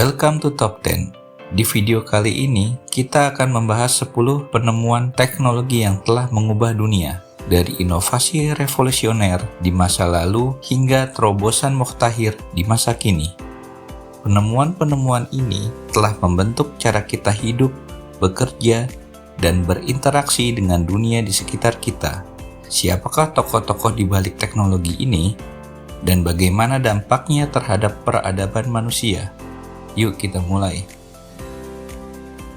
Welcome to Top 10. Di video kali ini, kita akan membahas 10 penemuan teknologi yang telah mengubah dunia, dari inovasi revolusioner di masa lalu hingga terobosan mukhtahir di masa kini. Penemuan-penemuan ini telah membentuk cara kita hidup, bekerja, dan berinteraksi dengan dunia di sekitar kita. Siapakah tokoh-tokoh di balik teknologi ini, dan bagaimana dampaknya terhadap peradaban manusia? Yuk kita mulai.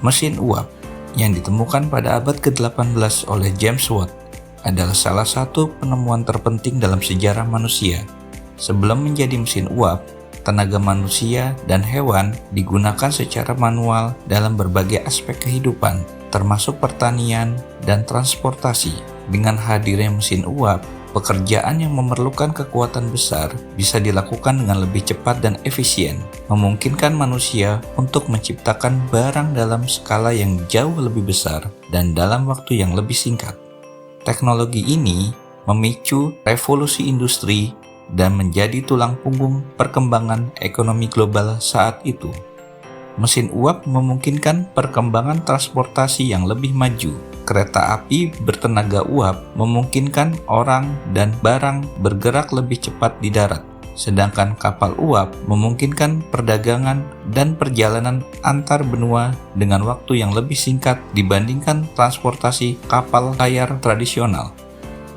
Mesin uap yang ditemukan pada abad ke-18 oleh James Watt adalah salah satu penemuan terpenting dalam sejarah manusia. Sebelum menjadi mesin uap, tenaga manusia dan hewan digunakan secara manual dalam berbagai aspek kehidupan, termasuk pertanian dan transportasi. Dengan hadirnya mesin uap, pekerjaan yang memerlukan kekuatan besar bisa dilakukan dengan lebih cepat dan efisien, memungkinkan manusia untuk menciptakan barang dalam skala yang jauh lebih besar dan dalam waktu yang lebih singkat. Teknologi ini memicu revolusi industri dan menjadi tulang punggung perkembangan ekonomi global saat itu. Mesin uap memungkinkan perkembangan transportasi yang lebih maju. Kereta api bertenaga uap memungkinkan orang dan barang bergerak lebih cepat di darat, sedangkan kapal uap memungkinkan perdagangan dan perjalanan antar benua dengan waktu yang lebih singkat dibandingkan transportasi kapal layar tradisional.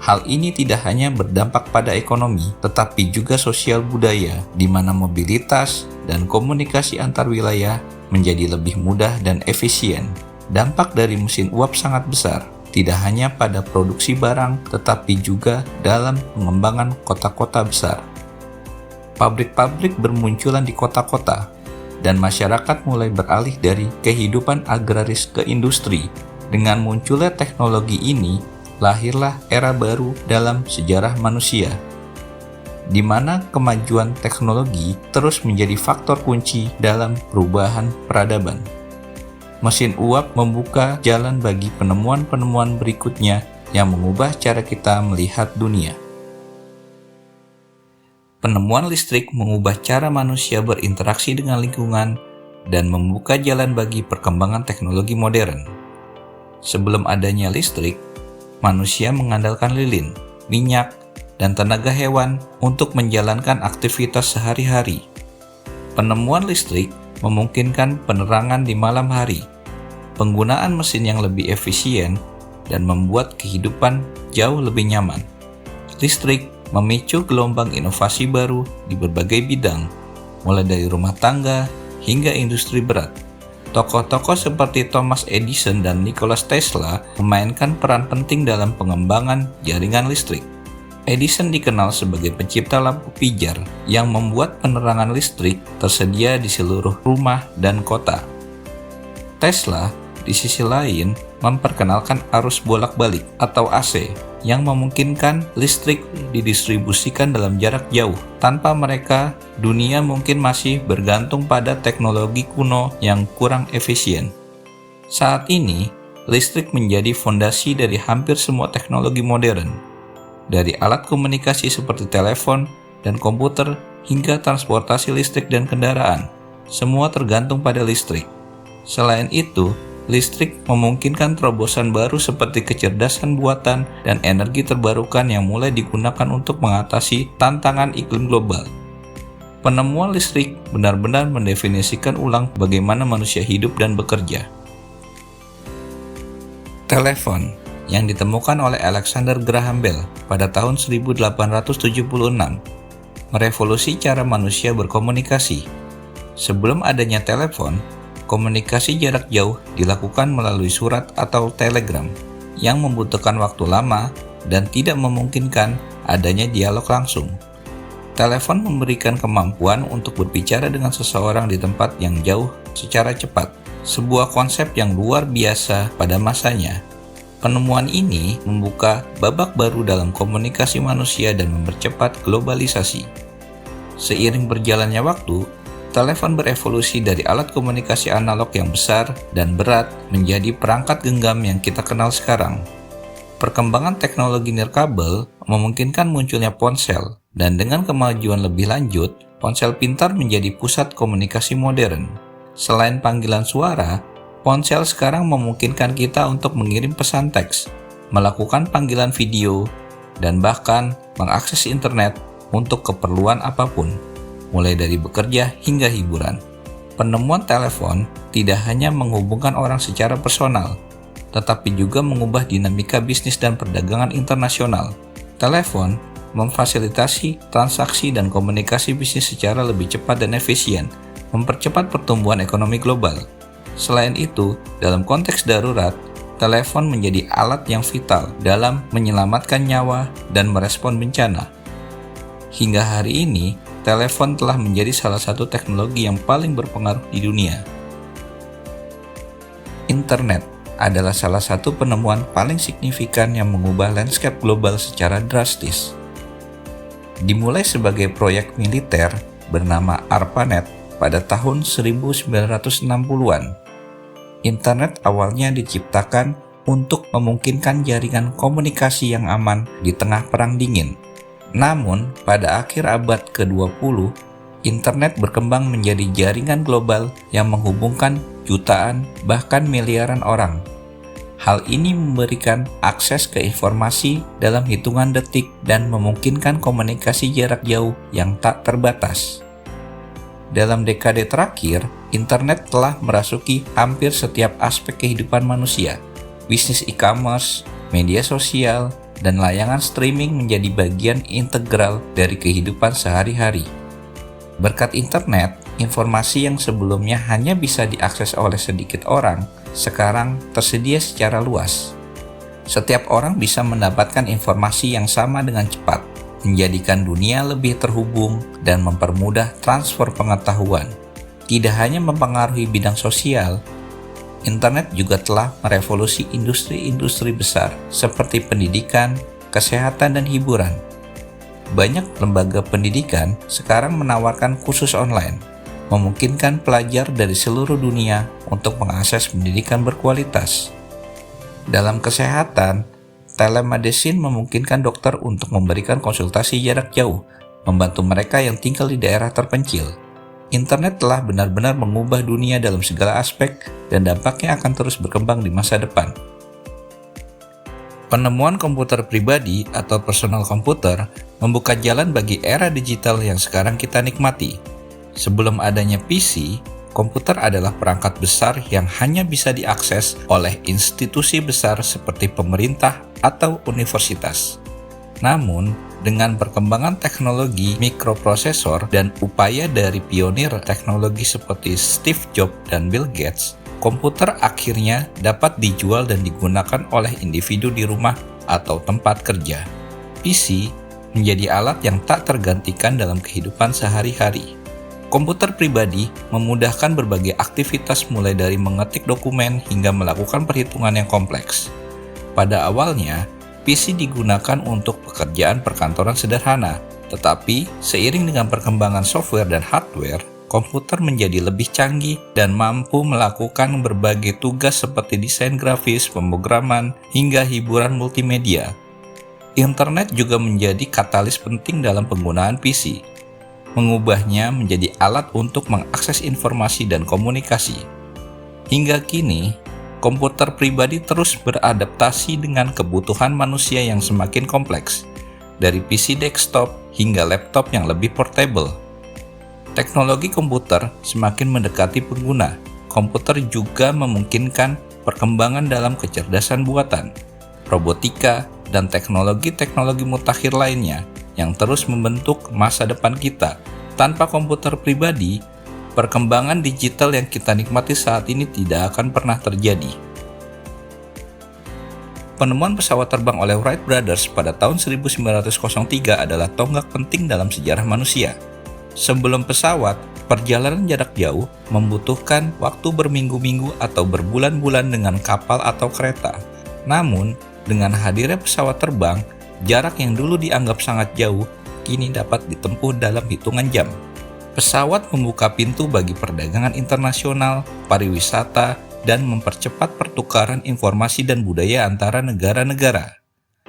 Hal ini tidak hanya berdampak pada ekonomi, tetapi juga sosial budaya, di mana mobilitas dan komunikasi antar wilayah menjadi lebih mudah dan efisien. Dampak dari mesin uap sangat besar, tidak hanya pada produksi barang, tetapi juga dalam pengembangan kota-kota besar. Pabrik-pabrik bermunculan di kota-kota, dan masyarakat mulai beralih dari kehidupan agraris ke industri. Dengan munculnya teknologi ini, lahirlah era baru dalam sejarah manusia, di mana kemajuan teknologi terus menjadi faktor kunci dalam perubahan peradaban. Mesin uap membuka jalan bagi penemuan-penemuan berikutnya yang mengubah cara kita melihat dunia. Penemuan listrik mengubah cara manusia berinteraksi dengan lingkungan dan membuka jalan bagi perkembangan teknologi modern. Sebelum adanya listrik, manusia mengandalkan lilin, minyak, dan tenaga hewan untuk menjalankan aktivitas sehari-hari. Penemuan listrik memungkinkan penerangan di malam hari, penggunaan mesin yang lebih efisien, dan membuat kehidupan jauh lebih nyaman. Listrik memicu gelombang inovasi baru di berbagai bidang, mulai dari rumah tangga hingga industri berat. Tokoh-tokoh seperti Thomas Edison dan Nikola Tesla memainkan peran penting dalam pengembangan jaringan listrik. Edison dikenal sebagai pencipta lampu pijar yang membuat penerangan listrik tersedia di seluruh rumah dan kota. Tesla, di sisi lain, memperkenalkan arus bolak-balik atau AC yang memungkinkan listrik didistribusikan dalam jarak jauh. Tanpa mereka, dunia mungkin masih bergantung pada teknologi kuno yang kurang efisien. Saat ini, listrik menjadi fondasi dari hampir semua teknologi modern. Dari alat komunikasi seperti telepon dan komputer hingga transportasi listrik dan kendaraan, semua tergantung pada listrik. Selain itu, listrik memungkinkan terobosan baru seperti kecerdasan buatan dan energi terbarukan yang mulai digunakan untuk mengatasi tantangan iklim global. Penemuan listrik benar-benar mendefinisikan ulang bagaimana manusia hidup dan bekerja. Telepon yang ditemukan oleh Alexander Graham Bell pada tahun 1876 merevolusi cara manusia berkomunikasi. Sebelum adanya telepon, komunikasi jarak jauh dilakukan melalui surat atau telegram yang membutuhkan waktu lama dan tidak memungkinkan adanya dialog langsung. Telepon memberikan kemampuan untuk berbicara dengan seseorang di tempat yang jauh secara cepat, sebuah konsep yang luar biasa pada masanya. Penemuan ini membuka babak baru dalam komunikasi manusia dan mempercepat globalisasi. Seiring berjalannya waktu, telepon berevolusi dari alat komunikasi analog yang besar dan berat menjadi perangkat genggam yang kita kenal sekarang. Perkembangan teknologi nirkabel memungkinkan munculnya ponsel Dan dengan kemajuan lebih lanjut, ponsel pintar menjadi pusat komunikasi modern. Selain panggilan suara, ponsel sekarang memungkinkan kita untuk mengirim pesan teks, melakukan panggilan video, dan bahkan mengakses internet untuk keperluan apapun, mulai dari bekerja hingga hiburan. Penemuan telepon tidak hanya menghubungkan orang secara personal, tetapi juga mengubah dinamika bisnis dan perdagangan internasional. Telepon memfasilitasi transaksi dan komunikasi bisnis secara lebih cepat dan efisien, mempercepat pertumbuhan ekonomi global. Selain itu, dalam konteks darurat, telepon menjadi alat yang vital dalam menyelamatkan nyawa dan merespon bencana. Hingga hari ini, telepon telah menjadi salah satu teknologi yang paling berpengaruh di dunia. Internet adalah salah satu penemuan paling signifikan yang mengubah landscape global secara drastis. Dimulai sebagai proyek militer bernama ARPANET pada tahun 1960-an. Internet awalnya diciptakan untuk memungkinkan jaringan komunikasi yang aman di tengah Perang Dingin. Namun, pada akhir abad ke-20, internet berkembang menjadi jaringan global yang menghubungkan jutaan, bahkan miliaran orang. Hal ini memberikan akses ke informasi dalam hitungan detik dan memungkinkan komunikasi jarak jauh yang tak terbatas. Dalam dekade terakhir, internet telah merasuki hampir setiap aspek kehidupan manusia. Bisnis e-commerce, media sosial, dan layanan streaming menjadi bagian integral dari kehidupan sehari-hari. Berkat internet, informasi yang sebelumnya hanya bisa diakses oleh sedikit orang, sekarang tersedia secara luas. Setiap orang bisa mendapatkan informasi yang sama dengan cepat, menjadikan dunia lebih terhubung dan mempermudah transfer pengetahuan. Tidak hanya mempengaruhi bidang sosial, internet juga telah merevolusi industri-industri besar seperti pendidikan, kesehatan, dan hiburan. Banyak lembaga pendidikan sekarang menawarkan kursus online, memungkinkan pelajar dari seluruh dunia untuk mengakses pendidikan berkualitas. Dalam kesehatan, telemedicine memungkinkan dokter untuk memberikan konsultasi jarak jauh, membantu mereka yang tinggal di daerah terpencil. Internet telah benar-benar mengubah dunia dalam segala aspek dan dampaknya akan terus berkembang di masa depan. Penemuan komputer pribadi atau personal computer membuka jalan bagi era digital yang sekarang kita nikmati. Sebelum adanya PC, komputer adalah perangkat besar yang hanya bisa diakses oleh institusi besar seperti pemerintah atau universitas. Namun, dengan perkembangan teknologi mikroprosesor dan upaya dari pionir teknologi seperti Steve Jobs dan Bill Gates, komputer akhirnya dapat dijual dan digunakan oleh individu di rumah atau tempat kerja. PC menjadi alat yang tak tergantikan dalam kehidupan sehari-hari. Komputer pribadi memudahkan berbagai aktivitas mulai dari mengetik dokumen hingga melakukan perhitungan yang kompleks. Pada awalnya, PC digunakan untuk pekerjaan perkantoran sederhana, tetapi seiring dengan perkembangan software dan hardware, komputer menjadi lebih canggih dan mampu melakukan berbagai tugas seperti desain grafis, pemrograman, hingga hiburan multimedia. Internet juga menjadi katalis penting dalam penggunaan PC, mengubahnya menjadi alat untuk mengakses informasi dan komunikasi. Hingga kini, komputer pribadi terus beradaptasi dengan kebutuhan manusia yang semakin kompleks, dari PC desktop hingga laptop yang lebih portable. Teknologi komputer semakin mendekati pengguna. Komputer juga memungkinkan perkembangan dalam kecerdasan buatan, robotika, dan teknologi-teknologi mutakhir lainnya yang terus membentuk masa depan kita. Tanpa komputer pribadi, perkembangan digital yang kita nikmati saat ini tidak akan pernah terjadi. Penemuan pesawat terbang oleh Wright Brothers pada tahun 1903 adalah tonggak penting dalam sejarah manusia. Sebelum pesawat, perjalanan jarak jauh membutuhkan waktu berminggu-minggu atau berbulan-bulan dengan kapal atau kereta. Namun, dengan hadirnya pesawat terbang, jarak yang dulu dianggap sangat jauh, kini dapat ditempuh dalam hitungan jam. Pesawat membuka pintu bagi perdagangan internasional, pariwisata, dan mempercepat pertukaran informasi dan budaya antara negara-negara.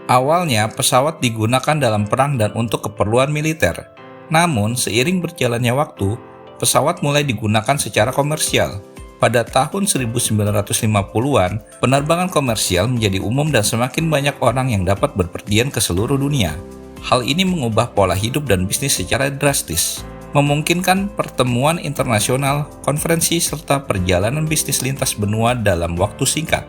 Awalnya, pesawat digunakan dalam perang dan untuk keperluan militer. Namun, seiring berjalannya waktu, pesawat mulai digunakan secara komersial. Pada tahun 1950-an, penerbangan komersial menjadi umum dan semakin banyak orang yang dapat berpergian ke seluruh dunia. Hal ini mengubah pola hidup dan bisnis secara drastis, memungkinkan pertemuan internasional, konferensi, serta perjalanan bisnis lintas benua dalam waktu singkat.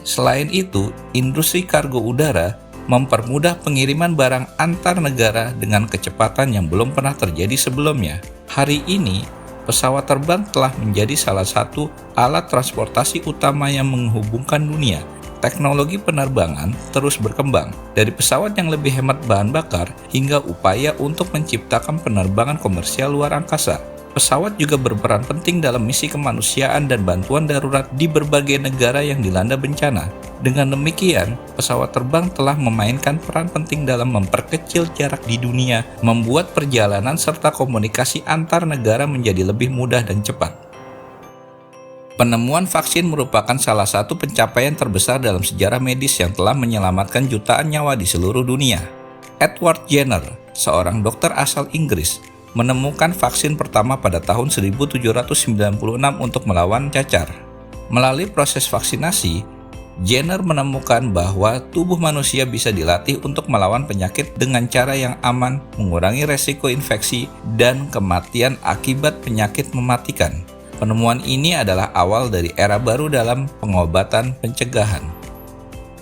Selain itu, industri kargo udara mempermudah pengiriman barang antar negara dengan kecepatan yang belum pernah terjadi sebelumnya. Hari ini, pesawat terbang telah menjadi salah satu alat transportasi utama yang menghubungkan dunia. Teknologi penerbangan terus berkembang, dari pesawat yang lebih hemat bahan bakar hingga upaya untuk menciptakan penerbangan komersial luar angkasa. Pesawat juga berperan penting dalam misi kemanusiaan dan bantuan darurat di berbagai negara yang dilanda bencana. Dengan demikian, pesawat terbang telah memainkan peran penting dalam memperkecil jarak di dunia, membuat perjalanan serta komunikasi antar negara menjadi lebih mudah dan cepat. Penemuan vaksin merupakan salah satu pencapaian terbesar dalam sejarah medis yang telah menyelamatkan jutaan nyawa di seluruh dunia. Edward Jenner, seorang dokter asal Inggris, menemukan vaksin pertama pada tahun 1796 untuk melawan cacar. Melalui proses vaksinasi, Jenner menemukan bahwa tubuh manusia bisa dilatih untuk melawan penyakit dengan cara yang aman, mengurangi resiko infeksi dan kematian akibat penyakit mematikan. Penemuan ini adalah awal dari era baru dalam pengobatan pencegahan.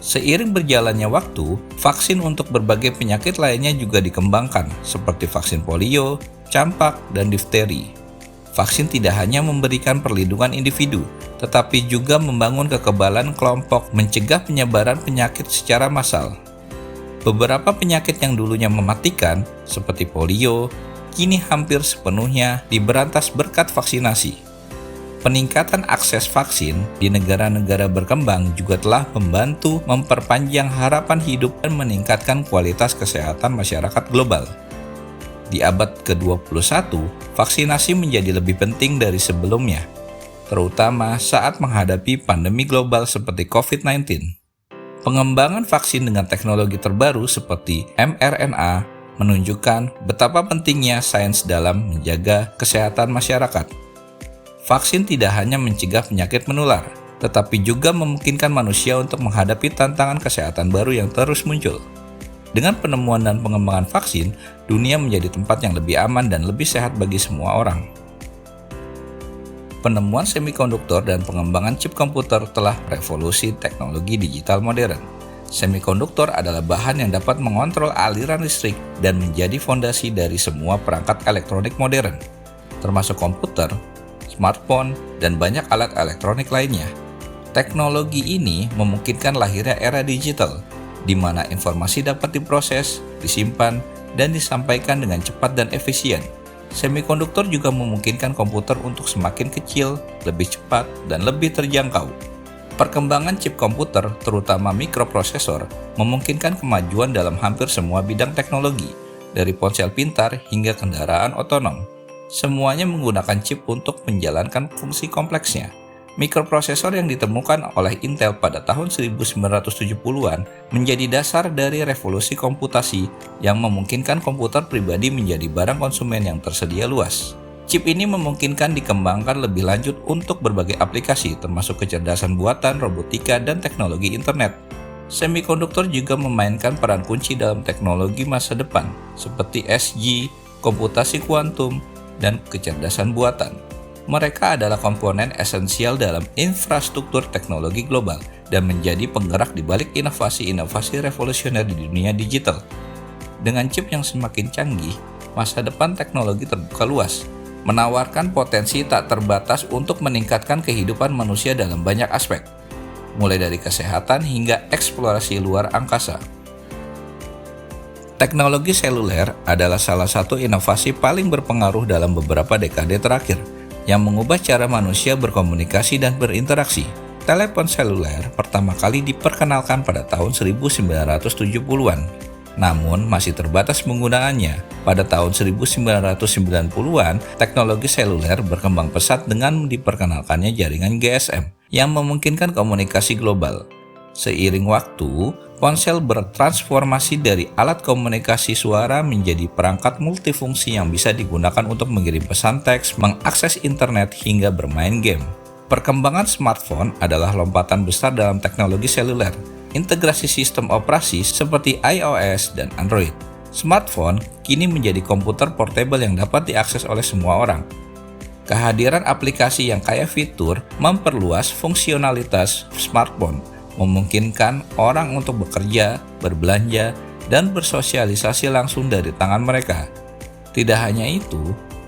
Seiring berjalannya waktu, vaksin untuk berbagai penyakit lainnya juga dikembangkan, seperti vaksin polio, campak, dan difteri. Vaksin tidak hanya memberikan perlindungan individu, tetapi juga membangun kekebalan kelompok, mencegah penyebaran penyakit secara massal. Beberapa penyakit yang dulunya mematikan, seperti polio, kini hampir sepenuhnya diberantas berkat vaksinasi. Peningkatan akses vaksin di negara-negara berkembang juga telah membantu memperpanjang harapan hidup dan meningkatkan kualitas kesehatan masyarakat global. Di abad ke-21, vaksinasi menjadi lebih penting dari sebelumnya, terutama saat menghadapi pandemi global seperti COVID-19. Pengembangan vaksin dengan teknologi terbaru seperti mRNA menunjukkan betapa pentingnya sains dalam menjaga kesehatan masyarakat. Vaksin tidak hanya mencegah penyakit menular, tetapi juga memungkinkan manusia untuk menghadapi tantangan kesehatan baru yang terus muncul. Dengan penemuan dan pengembangan vaksin, dunia menjadi tempat yang lebih aman dan lebih sehat bagi semua orang. Penemuan semikonduktor dan pengembangan chip komputer telah revolusi teknologi digital modern. Semikonduktor adalah bahan yang dapat mengontrol aliran listrik dan menjadi fondasi dari semua perangkat elektronik modern, termasuk komputer, smartphone, dan banyak alat elektronik lainnya. Teknologi ini memungkinkan lahirnya era digital, di mana informasi dapat diproses, disimpan, dan disampaikan dengan cepat dan efisien. Semikonduktor juga memungkinkan komputer untuk semakin kecil, lebih cepat, dan lebih terjangkau. Perkembangan chip komputer, terutama mikroprosesor, memungkinkan kemajuan dalam hampir semua bidang teknologi, dari ponsel pintar hingga kendaraan otonom. Semuanya menggunakan chip untuk menjalankan fungsi kompleksnya. Mikroprosesor yang ditemukan oleh Intel pada tahun 1970-an menjadi dasar dari revolusi komputasi yang memungkinkan komputer pribadi menjadi barang konsumen yang tersedia luas. Chip ini memungkinkan dikembangkan lebih lanjut untuk berbagai aplikasi termasuk kecerdasan buatan, robotika, dan teknologi internet. Semikonduktor juga memainkan peran kunci dalam teknologi masa depan seperti 5G, komputasi kuantum, dan kecerdasan buatan. Mereka adalah komponen esensial dalam infrastruktur teknologi global dan menjadi penggerak di balik inovasi-inovasi revolusioner di dunia digital. Dengan chip yang semakin canggih, masa depan teknologi terbuka luas, menawarkan potensi tak terbatas untuk meningkatkan kehidupan manusia dalam banyak aspek, mulai dari kesehatan hingga eksplorasi luar angkasa. Teknologi seluler adalah salah satu inovasi paling berpengaruh dalam beberapa dekade terakhir, yang mengubah cara manusia berkomunikasi dan berinteraksi. Telepon seluler pertama kali diperkenalkan pada tahun 1970-an, namun masih terbatas penggunaannya. Pada tahun 1990-an, teknologi seluler berkembang pesat dengan diperkenalkannya jaringan GSM, yang memungkinkan komunikasi global. Seiring waktu, Ponsel bertransformasi dari alat komunikasi suara menjadi perangkat multifungsi yang bisa digunakan untuk mengirim pesan teks, mengakses internet, hingga bermain game. Perkembangan smartphone adalah lompatan besar dalam teknologi seluler, integrasi sistem operasi seperti iOS dan Android. Smartphone kini menjadi komputer portable yang dapat diakses oleh semua orang. Kehadiran aplikasi yang kaya fitur memperluas fungsionalitas smartphone, memungkinkan orang untuk bekerja, berbelanja, dan bersosialisasi langsung dari tangan mereka. Tidak hanya itu,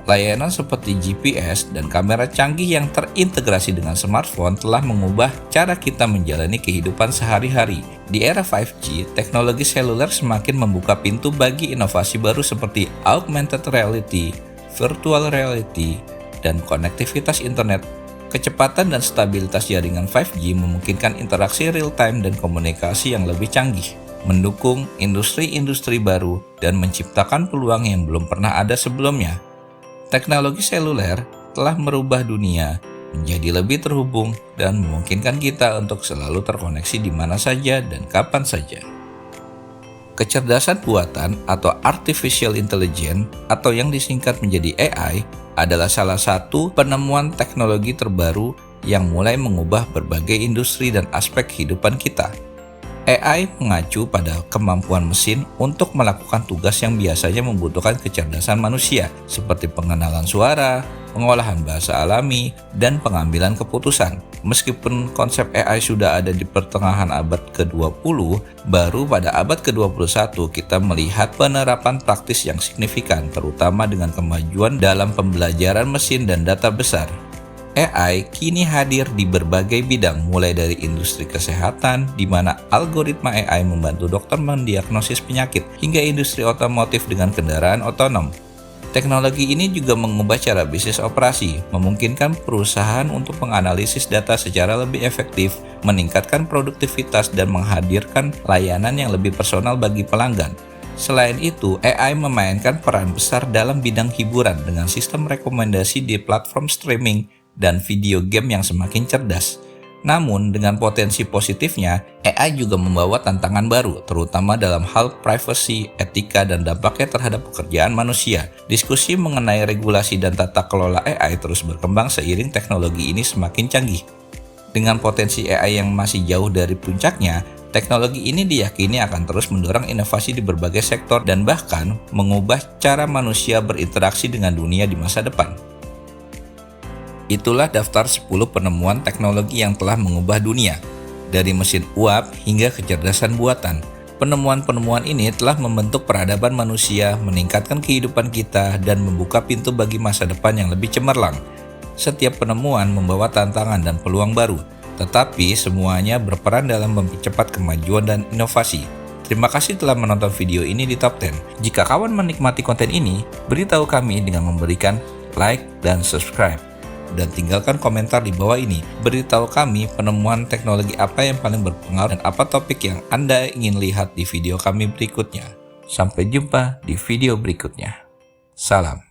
layanan seperti GPS dan kamera canggih yang terintegrasi dengan smartphone telah mengubah cara kita menjalani kehidupan sehari-hari. Di era 5G, teknologi seluler semakin membuka pintu bagi inovasi baru seperti augmented reality, virtual reality, dan konektivitas internet. Kecepatan dan stabilitas jaringan 5G memungkinkan interaksi real-time dan komunikasi yang lebih canggih, mendukung industri-industri baru dan menciptakan peluang yang belum pernah ada sebelumnya. Teknologi seluler telah merubah dunia menjadi lebih terhubung dan memungkinkan kita untuk selalu terkoneksi di mana saja dan kapan saja. Kecerdasan buatan atau artificial intelligence atau yang disingkat menjadi AI adalah salah satu penemuan teknologi terbaru yang mulai mengubah berbagai industri dan aspek kehidupan kita. AI mengacu pada kemampuan mesin untuk melakukan tugas yang biasanya membutuhkan kecerdasan manusia, seperti pengenalan suara, pengolahan bahasa alami, dan pengambilan keputusan. Meskipun konsep AI sudah ada di pertengahan abad ke-20, baru pada abad ke-21 kita melihat penerapan praktis yang signifikan, terutama dengan kemajuan dalam pembelajaran mesin dan data besar. AI kini hadir di berbagai bidang, mulai dari industri kesehatan, di mana algoritma AI membantu dokter mendiagnosis penyakit, hingga industri otomotif dengan kendaraan otonom. Teknologi ini juga mengubah cara bisnis operasi, memungkinkan perusahaan untuk menganalisis data secara lebih efektif, meningkatkan produktivitas, dan menghadirkan layanan yang lebih personal bagi pelanggan. Selain itu, AI memainkan peran besar dalam bidang hiburan dengan sistem rekomendasi di platform streaming dan video game yang semakin cerdas. Namun, dengan potensi positifnya, AI juga membawa tantangan baru, terutama dalam hal privasi, etika, dan dampaknya terhadap pekerjaan manusia. Diskusi mengenai regulasi dan tata kelola AI terus berkembang seiring teknologi ini semakin canggih. Dengan potensi AI yang masih jauh dari puncaknya, teknologi ini diyakini akan terus mendorong inovasi di berbagai sektor dan bahkan mengubah cara manusia berinteraksi dengan dunia di masa depan. Itulah daftar 10 penemuan teknologi yang telah mengubah dunia, dari mesin uap hingga kecerdasan buatan. Penemuan-penemuan ini telah membentuk peradaban manusia, meningkatkan kehidupan kita, dan membuka pintu bagi masa depan yang lebih cemerlang. Setiap penemuan membawa tantangan dan peluang baru, tetapi semuanya berperan dalam mempercepat kemajuan dan inovasi. Terima kasih telah menonton video ini di Top 10. Jika kawan menikmati konten ini, beritahu kami dengan memberikan like dan subscribe. Dan tinggalkan komentar di bawah ini. Beritahu kami penemuan teknologi apa yang paling berpengaruh dan apa topik yang Anda ingin lihat di video kami berikutnya. Sampai jumpa di video berikutnya. Salam.